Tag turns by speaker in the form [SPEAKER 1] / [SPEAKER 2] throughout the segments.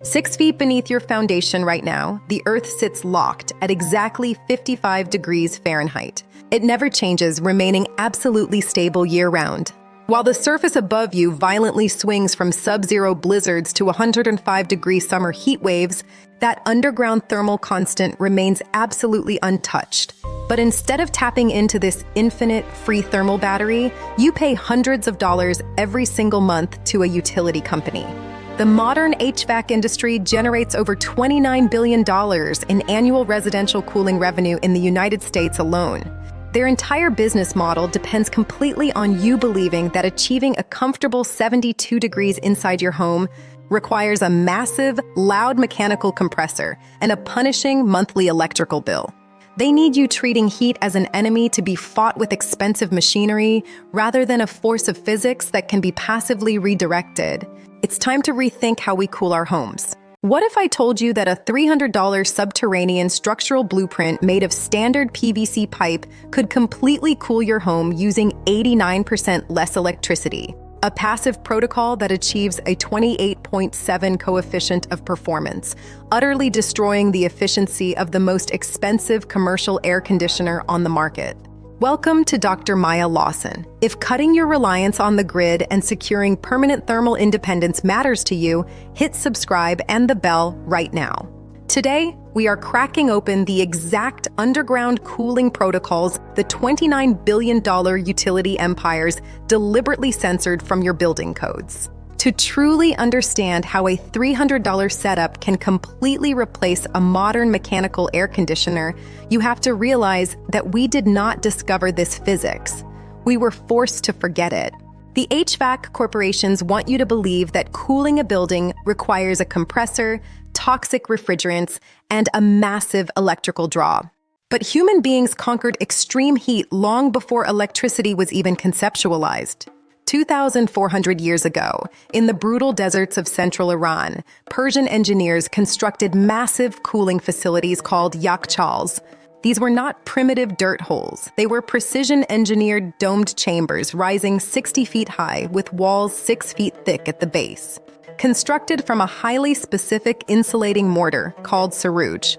[SPEAKER 1] 6 feet beneath your foundation right now, the Earth sits locked at exactly 55 degrees Fahrenheit. It never changes, remaining absolutely stable year-round. While the surface above you violently swings from sub-zero blizzards to 105-degree summer heat waves, that underground thermal constant remains absolutely untouched. But instead of tapping into this infinite free thermal battery, you pay hundreds of dollars every single month to a utility company. The modern HVAC industry generates over $29 billion in annual residential cooling revenue in the United States alone. Their entire business model depends completely on you believing that achieving a comfortable 72 degrees inside your home requires a massive, loud mechanical compressor and a punishing monthly electrical bill. They need you treating heat as an enemy to be fought with expensive machinery rather than a force of physics that can be passively redirected. It's time to rethink how we cool our homes. What if I told you that a $300 subterranean structural blueprint made of standard PVC pipe could completely cool your home using 89% less electricity? A passive protocol that achieves a 28.7 coefficient of performance, utterly destroying the efficiency of the most expensive commercial air conditioner on the market. Welcome to Dr. Maya Lawson. If cutting your reliance on the grid and securing permanent thermal independence matters to you, hit subscribe and the bell right now. Today, we are cracking open the exact underground cooling protocols the $29 billion utility empires deliberately censored from your building codes. To truly understand how a $300 setup can completely replace a modern mechanical air conditioner, you have to realize that we did not discover this physics. We were forced to forget it. The HVAC corporations want you to believe that cooling a building requires a compressor, toxic refrigerants, and a massive electrical draw. But human beings conquered extreme heat long before electricity was even conceptualized. 2,400 years ago, in the brutal deserts of central Iran, Persian engineers constructed massive cooling facilities called yakhchals. These were not primitive dirt holes. They were precision-engineered domed chambers rising 60 feet high with walls 6 feet thick at the base. Constructed from a highly specific insulating mortar called sarouj.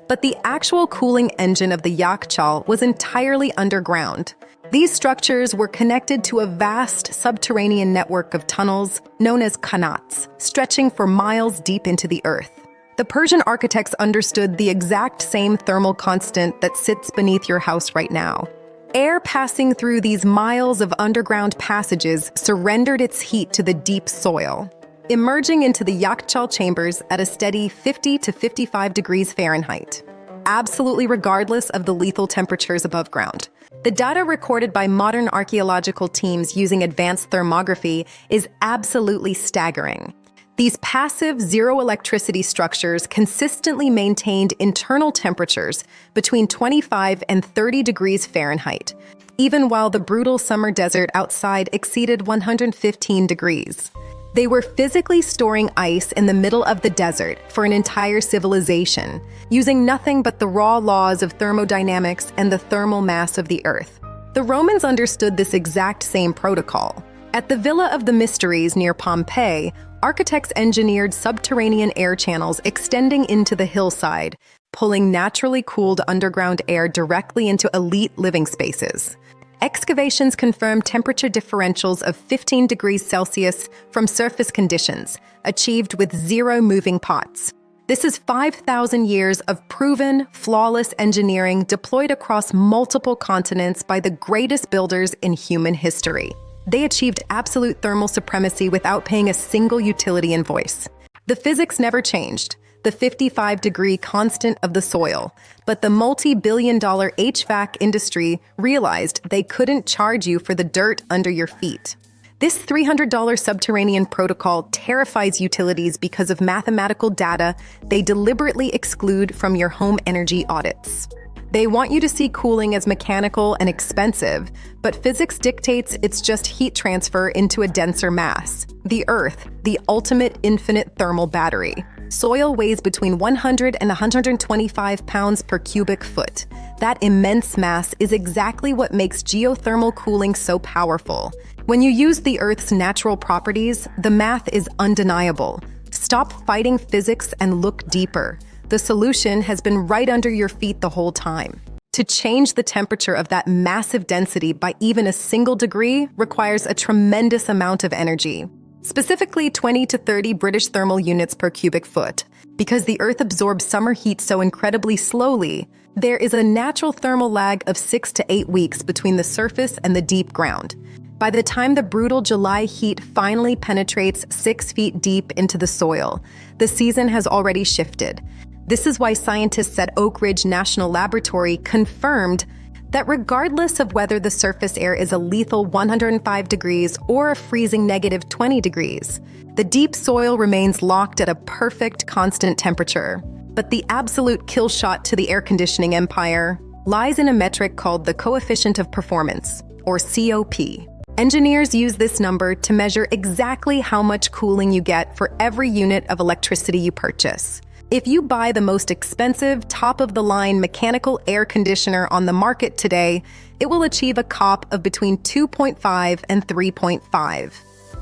[SPEAKER 1] But the actual cooling engine of the yakhchal was entirely underground. These structures were connected to a vast subterranean network of tunnels known as qanats, stretching for miles deep into the earth. The Persian architects understood the exact same thermal constant that sits beneath your house right now. Air passing through these miles of underground passages surrendered its heat to the deep soil, emerging into the yakhchal chambers at a steady 50 to 55 degrees Fahrenheit, absolutely regardless of the lethal temperatures above ground. The data recorded by modern archaeological teams using advanced thermography is absolutely staggering. These passive zero-electricity structures consistently maintained internal temperatures between 25 and 30 degrees Fahrenheit, even while the brutal summer desert outside exceeded 115 degrees. They were physically storing ice in the middle of the desert for an entire civilization, using nothing but the raw laws of thermodynamics and the thermal mass of the Earth. The Romans understood this exact same protocol. At the Villa of the Mysteries near Pompeii, architects engineered subterranean air channels extending into the hillside, pulling naturally cooled underground air directly into elite living spaces. Excavations confirmed temperature differentials of 15 degrees Celsius from surface conditions, achieved with zero moving parts. This is 5,000 years of proven, flawless engineering deployed across multiple continents by the greatest builders in human history. They achieved absolute thermal supremacy without paying a single utility invoice. The physics never changed, the 55-degree constant of the soil, but the multi-billion-dollar HVAC industry realized they couldn't charge you for the dirt under your feet. This $300 subterranean protocol terrifies utilities because of mathematical data they deliberately exclude from your home energy audits. They want you to see cooling as mechanical and expensive, but physics dictates it's just heat transfer into a denser mass. The Earth, the ultimate infinite thermal battery. Soil weighs between 100 and 125 pounds per cubic foot. That immense mass is exactly what makes geothermal cooling so powerful. When you use the Earth's natural properties, the math is undeniable. Stop fighting physics and look deeper. The solution has been right under your feet the whole time. To change the temperature of that massive density by even a single degree requires a tremendous amount of energy, specifically 20 to 30 British thermal units per cubic foot. Because the Earth absorbs summer heat so incredibly slowly, there is a natural thermal lag of 6 to 8 weeks between the surface and the deep ground. By the time the brutal July heat finally penetrates 6 feet deep into the soil, the season has already shifted. This is why scientists at Oak Ridge National Laboratory confirmed that regardless of whether the surface air is a lethal 105 degrees or a freezing -20 degrees, the deep soil remains locked at a perfect constant temperature. But the absolute kill shot to the air conditioning empire lies in a metric called the coefficient of performance, or COP. Engineers use this number to measure exactly how much cooling you get for every unit of electricity you purchase. If you buy the most expensive, top-of-the-line mechanical air conditioner on the market today, it will achieve a COP of between 2.5 and 3.5.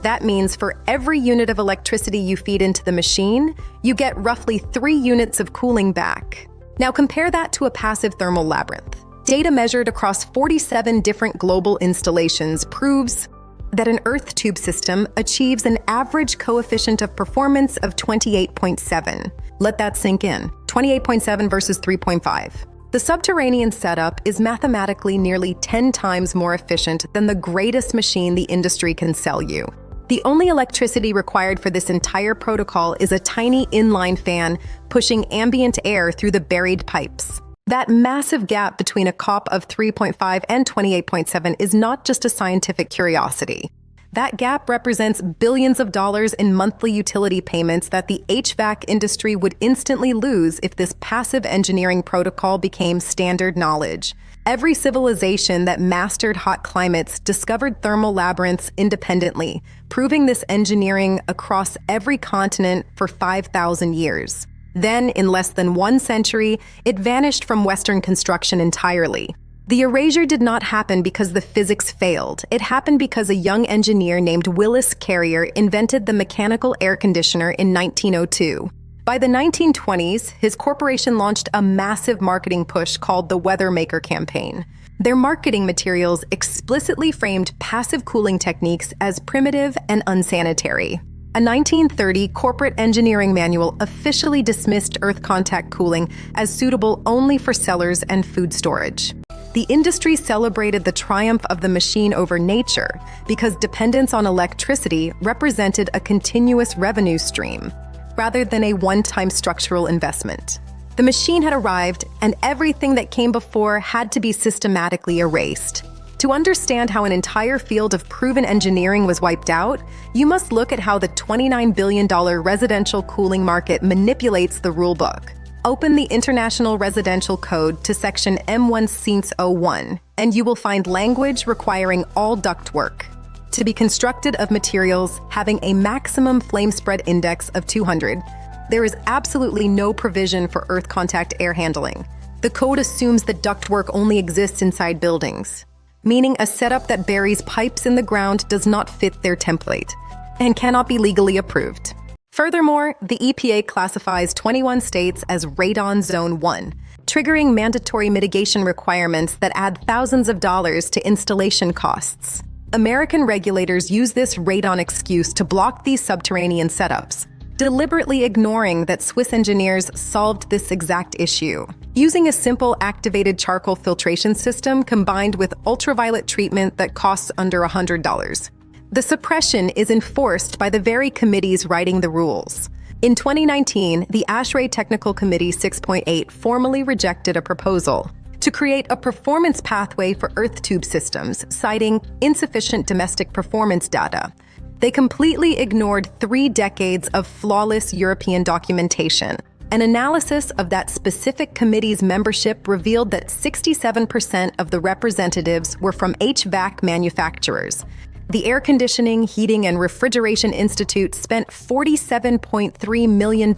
[SPEAKER 1] That means for every unit of electricity you feed into the machine, you get roughly 3 units of cooling back. Now compare that to a passive thermal labyrinth. Data measured across 47 different global installations proves that an earth tube system achieves an average coefficient of performance of 28.7. Let that sink in. 28.7 versus 3.5. The subterranean setup is mathematically nearly 10 times more efficient than the greatest machine the industry can sell you. The only electricity required for this entire protocol is a tiny inline fan pushing ambient air through the buried pipes. That massive gap between a COP of 3.5 and 28.7 is not just a scientific curiosity. That gap represents billions of dollars in monthly utility payments that the HVAC industry would instantly lose if this passive engineering protocol became standard knowledge. Every civilization that mastered hot climates discovered thermal labyrinths independently, proving this engineering across every continent for 5,000 years. Then, in less than 1 century, it vanished from Western construction entirely. The erasure did not happen because the physics failed. It happened because a young engineer named Willis Carrier invented the mechanical air conditioner in 1902. By the 1920s, his corporation launched a massive marketing push called the Weathermaker campaign. Their marketing materials explicitly framed passive cooling techniques as primitive and unsanitary. A 1930 corporate engineering manual officially dismissed earth contact cooling as suitable only for cellars and food storage. The industry celebrated the triumph of the machine over nature because dependence on electricity represented a continuous revenue stream, rather than a one-time structural investment. The machine had arrived, and everything that came before had to be systematically erased. To understand how an entire field of proven engineering was wiped out, you must look at how the $29 billion residential cooling market manipulates the rulebook. Open the International Residential Code to section M1/01, and you will find language requiring all ductwork to be constructed of materials having a maximum flame spread index of 200. There is absolutely no provision for earth contact air handling. The code assumes that ductwork only exists inside buildings, meaning a setup that buries pipes in the ground does not fit their template and cannot be legally approved. Furthermore, the EPA classifies 21 states as Radon Zone 1, triggering mandatory mitigation requirements that add thousands of dollars to installation costs. American regulators use this radon excuse to block these subterranean setups, deliberately ignoring that Swiss engineers solved this exact issue. Using a simple activated charcoal filtration system combined with ultraviolet treatment that costs under $100. The suppression is enforced by the very committees writing the rules. In 2019, the ASHRAE Technical Committee 6.8 formally rejected a proposal to create a performance pathway for earth tube systems, citing insufficient domestic performance data. They completely ignored 3 decades of flawless European documentation. An analysis of that specific committee's membership revealed that 67% of the representatives were from HVAC manufacturers. The Air Conditioning, Heating, and Refrigeration Institute spent $47.3 million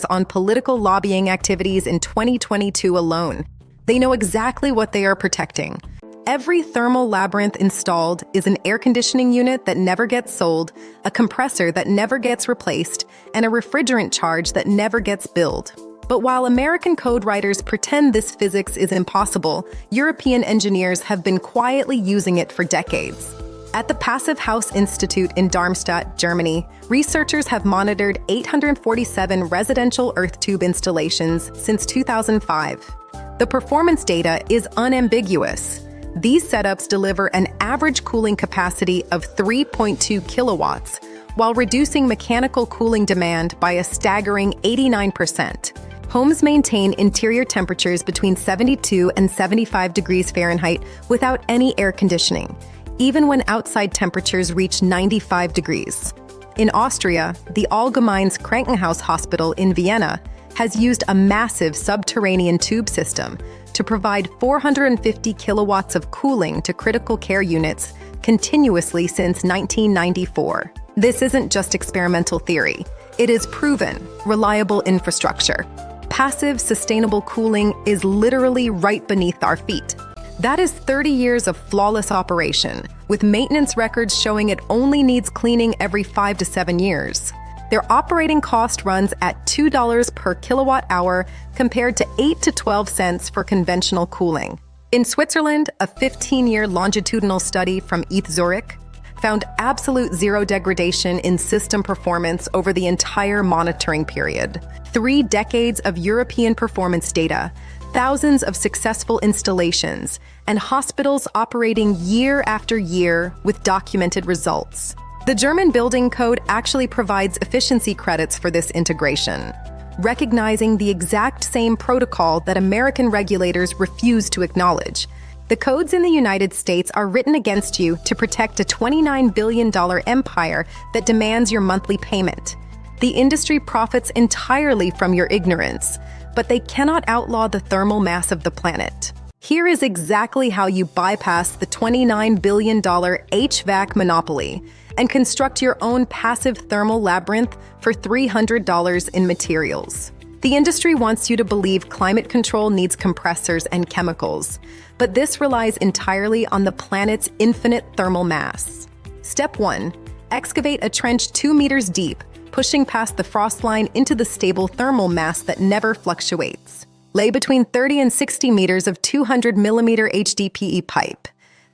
[SPEAKER 1] on political lobbying activities in 2022 alone. They know exactly what they are protecting. Every thermal labyrinth installed is an air conditioning unit that never gets sold, a compressor that never gets replaced, and a refrigerant charge that never gets billed. But while American code writers pretend this physics is impossible, European engineers have been quietly using it for decades. At the Passive House Institute in Darmstadt, Germany, researchers have monitored 847 residential earth tube installations since 2005. The performance data is unambiguous. These setups deliver an average cooling capacity of 3.2 kilowatts, while reducing mechanical cooling demand by a staggering 89%. Homes maintain interior temperatures between 72 and 75 degrees Fahrenheit without any air conditioning, even when outside temperatures reach 95 degrees. In Austria, the Allgemeines Krankenhaus Hospital in Vienna has used a massive subterranean tube system to provide 450 kilowatts of cooling to critical care units continuously since 1994. This isn't just experimental theory. It is proven, reliable infrastructure. Passive, sustainable cooling is literally right beneath our feet. That is 30 years of flawless operation, with maintenance records showing it only needs cleaning every 5 to 7 years. Their operating cost runs at $2 per kilowatt hour compared to 8 to 12 cents for conventional cooling. In Switzerland, a 15-year longitudinal study from ETH Zurich found absolute zero degradation in system performance over the entire monitoring period. 3 decades of European performance data, thousands of successful installations, and hospitals operating year after year with documented results. The German building code actually provides efficiency credits for this integration, recognizing the exact same protocol that American regulators refuse to acknowledge. The codes in the United States are written against you to protect a $29 billion empire that demands your monthly payment. The industry profits entirely from your ignorance, but they cannot outlaw the thermal mass of the planet. Here is exactly how you bypass the $29 billion HVAC monopoly and construct your own passive thermal labyrinth for $300 in materials. The industry wants you to believe climate control needs compressors and chemicals, but this relies entirely on the planet's infinite thermal mass. Step 1. Excavate a trench 2 meters deep, pushing past the frost line into the stable thermal mass that never fluctuates. Lay between 30 and 60 meters of 200 millimeter HDPE pipe.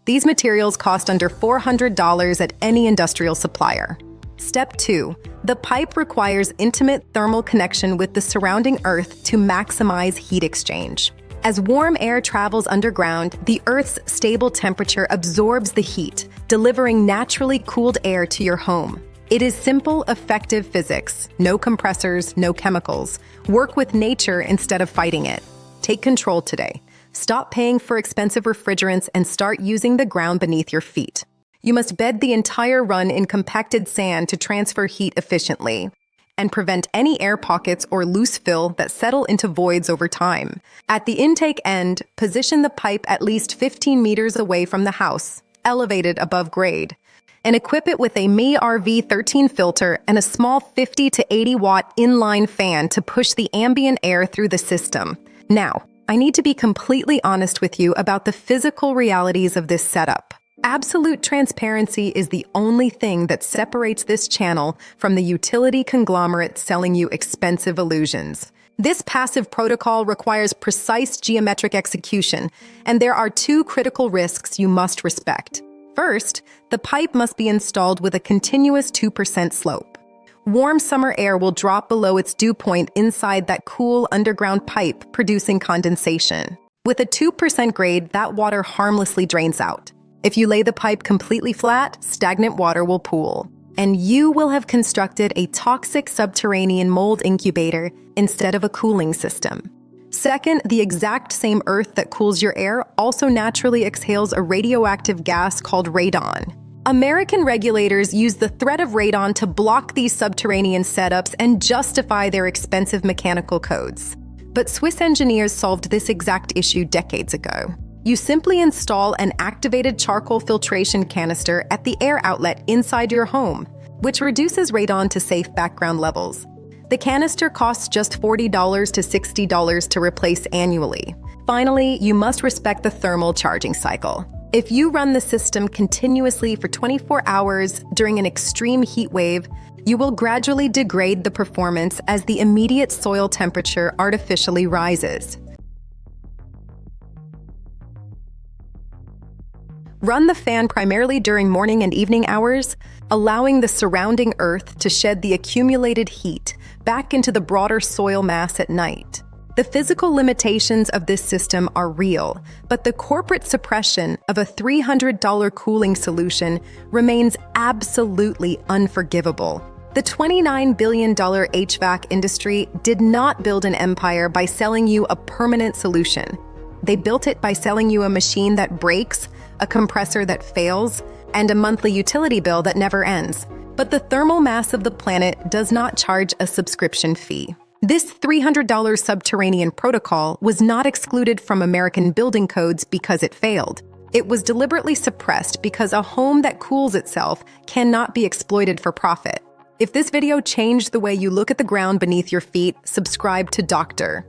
[SPEAKER 1] These materials cost under $400 at any industrial supplier. Step 2. The pipe requires intimate thermal connection with the surrounding earth to maximize heat exchange. As warm air travels underground, the Earth's stable temperature absorbs the heat, delivering naturally cooled air to your home. It is simple, effective physics. No compressors, no chemicals. Work with nature instead of fighting it. Take control today. Stop paying for expensive refrigerants and start using the ground beneath your feet. You must bed the entire run in compacted sand to transfer heat efficiently and prevent any air pockets or loose fill that settle into voids over time. At the intake end, position the pipe at least 15 meters away from the house, elevated above grade, and equip it with a ME RV13 filter and a small 50 to 80 watt inline fan to push the ambient air through the system. Now, I need to be completely honest with you about the physical realities of this setup. Absolute transparency is the only thing that separates this channel from the utility conglomerate selling you expensive illusions. This passive protocol requires precise geometric execution, and there are 2 critical risks you must respect. First, the pipe must be installed with a continuous 2% slope. Warm summer air will drop below its dew point inside that cool underground pipe, producing condensation. With a 2% grade, that water harmlessly drains out. If you lay the pipe completely flat, stagnant water will pool, and you will have constructed a toxic subterranean mold incubator instead of a cooling system. Second, the exact same earth that cools your air also naturally exhales a radioactive gas called radon. American regulators use the threat of radon to block these subterranean setups and justify their expensive mechanical codes. But Swiss engineers solved this exact issue decades ago. You simply install an activated charcoal filtration canister at the air outlet inside your home, which reduces radon to safe background levels. The canister costs just $40 to $60 to replace annually. Finally, you must respect the thermal charging cycle. If you run the system continuously for 24 hours during an extreme heat wave, you will gradually degrade the performance as the immediate soil temperature artificially rises. Run the fan primarily during morning and evening hours, allowing the surrounding earth to shed the accumulated heat back into the broader soil mass at night. The physical limitations of this system are real, but the corporate suppression of a $300 cooling solution remains absolutely unforgivable. The $29 billion HVAC industry did not build an empire by selling you a permanent solution. They built it by selling you a machine that breaks, a compressor that fails, and a monthly utility bill that never ends. But the thermal mass of the planet does not charge a subscription fee. This $300 subterranean protocol was not excluded from American building codes because it failed. It was deliberately suppressed because a home that cools itself cannot be exploited for profit. If this video changed the way you look at the ground beneath your feet, subscribe to Dr.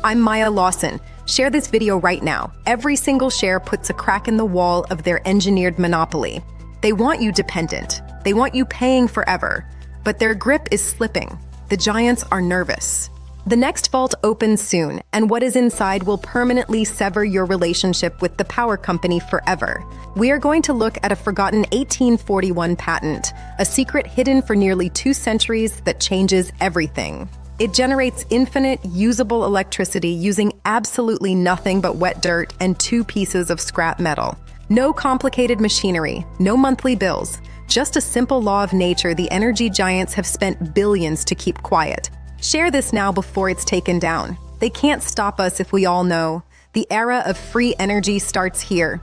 [SPEAKER 1] I'm Maya Lawson. Share this video right now. Every single share puts a crack in the wall of their engineered monopoly. They want you dependent. They want you paying forever. But their grip is slipping. The giants are nervous. The next vault opens soon, and what is inside will permanently sever your relationship with the power company forever. We are going to look at a forgotten 1841 patent, a secret hidden for nearly 2 centuries that changes everything. It generates infinite, usable electricity using absolutely nothing but wet dirt and 2 pieces of scrap metal. No complicated machinery, no monthly bills, just a simple law of nature the energy giants have spent billions to keep quiet. Share this now before it's taken down. They can't stop us if we all know. The era of free energy starts here.